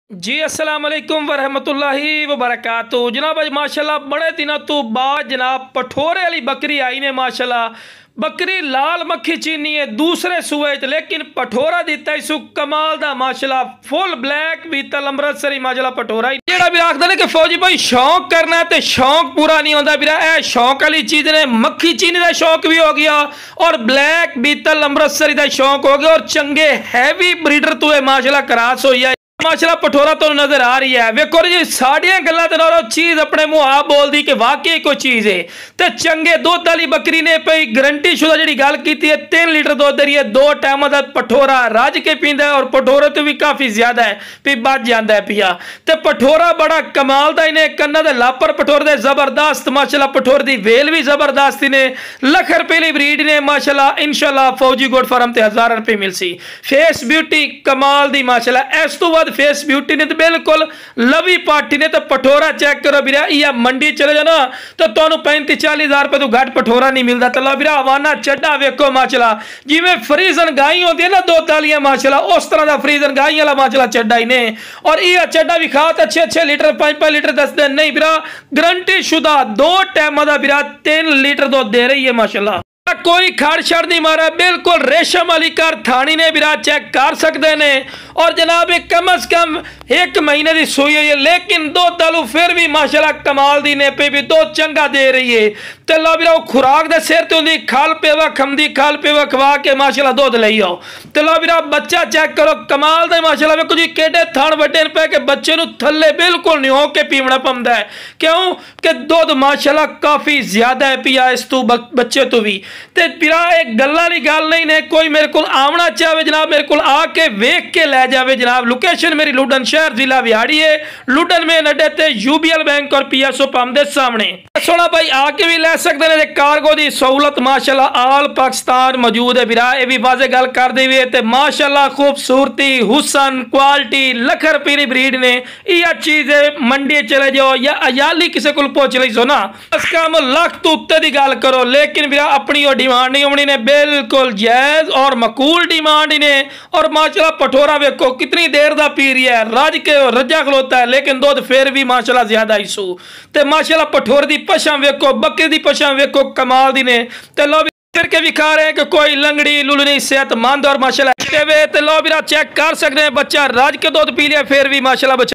जी अस्सलाम वालेकुम वरहमतुल्लाहि वबरकातुहू। जनाब अज माशाल्लाह बड़े दिनों तो बाद जनाब पठोरे वाली बकरी आई ने। माशाल्लाह बकरी लाल मक्खी चीनी है दूसरे सूए च, लेकिन पठोरा दिता इसू कमाल दा माशाल्लाह फुल ब्लैक बीतल अमृतसरी माशाल्लाह पठोरा जेड़ा भी आखदा ने कि फौजी भाई शौक करना है तो शौक पूरा नहीं होता बिरा। ए शौक वाली चीज ने मक्खी चीनी का शौक भी हो गया और ब्लैक बीतल अमृतसरी का शौक हो गया और चंगे हैवी ब्रीडर तो माशाल्लाह करास होई है। माशाल्लाह पठोरा तो नजर आ रही है। वेखो जी साड़ियां गल्लां ते नालों चीज अपने मुंह आप बोल दी कि वाकई कोई चीज है। ते चंगे दुध वाली बकरी ने पई गारंटी शुदा जी गल की है 3 लीटर दुध दे रही है, 2 टाइम का पठोरा रज के पींदा है और पठोरे तो भी काफी ज्यादा है भी बच जाता है पिया। ते पठोरा बड़ा कमाल दा इन्हें कन्ना दे लापर पठोर दे जबरदस्त माशाल्लाह पठोर दी वेल भी जबरदस्त ने लख रुपए ली ब्रीड ने माशाल्लाह। इंशाल्लाह फौजी गोड फार्म ते 1000 रुपए मिलसी। फेस ब्यूटी कमाल दी माशाल्लाह। इस तो बाद फेस ब्यूटी ने तो बिल्कुल लवी पार्टी ने तो पठोरा चेक करो बिरा। या मंडी चले जाओ ना तो तुहानू 35-40 हज़ार रुपए तो घट पठोरा नहीं मिलता। तो लो बिरा हवाना चड्डा वेखो माशाल्लाह जिवें फ्रीजन गाई होती है ना दो तालियां माशाल्लाह उस तरह का फ्रीजन गाई वाला माशाल्लाह चड्डा ही ने। और यह चड्डा भी खा तो 6-6 लीटर 5-5 लीटर दस दिन नहीं बिरा गारंटी शुदा 2 टाइम का बिरा 3 लीटर दूध दे रही है माशाल्लाह। कोई खड़ छड़ नहीं मारा बिल्कुल रेशम वाली कर थानी ने बिरा चेक कर सकते हैं। और जनाब कम अज कम 1 महीने की सूई हुई है लेकिन दो तालू फिर भी माशाल्लाह कमाल दी ने पे भी दो चंगा दे रही है। तो लो बिरा खुराक दे सिर ते होंदी खाल पेवा खमदी खाल पेवा खवा के माशाल्लाह दूध ले आओ। तो लो बिरा बच्चा चेक करो कमाल दा माशाल्लाह। वेखो जी केडे थान वड्डे पे के बच्चे नू थल्ले बिल्कुल नहीं हो के पीवना पौंदा है। क्यों कि दूध माशाल्लाह काफी ज्यादा है पिया इस तू बच्चे तो भी। ते पिरा एक गल्ला वाली गल नहीं ने कोई मेरे को आवना चाहे जनाब मेरे को आके वेख के लै जावे जनाब। लोकेशन मेरी लुडन शहर जिला विहाड़ी है। लुडन में अड्डे ते यूबीएल बैंक और पीएसओ पंप दे सामने सोना भाई आके भी लै सकते हैं। कार्गो की सहूलत माशाल्लाह आल पाकिस्तान मौजूद है बिरा। ये भी वाजे गल कर दी हुई है माशाल्लाह खूबसूरती हुसन क्वालिटी लख रुपये की ब्रीड ने। यह चीज है मंडी चले जाओ या अयाली किसी को पहुंच ली सो ना बस कम लख तो उत्ते की गल करो लेकिन बिरा अपनी डिमांड नहीं होनी ने बिल्कुल जायज और मकूल डिमांड ने। और माशाल्लाह पठोरा वेखो कितनी देर दा पी रही है रज के रजा खलोता है लेकिन दूध फिर भी माशाल्लाह ज्यादा इसू। ते माशाल्लाह पठोर दी पछा वेखो बकरी दी पछा वेखो कमाल दी ने। ते लो फिर के भी खा रहे हैं कि कोई लंगड़ी लुलनी सेहतमंद और माशाल्लाह लो बिरा चेक कर सकते हैं। बच्चा रज के दूध पी लिया फिर भी माशाल्लाह बच्चा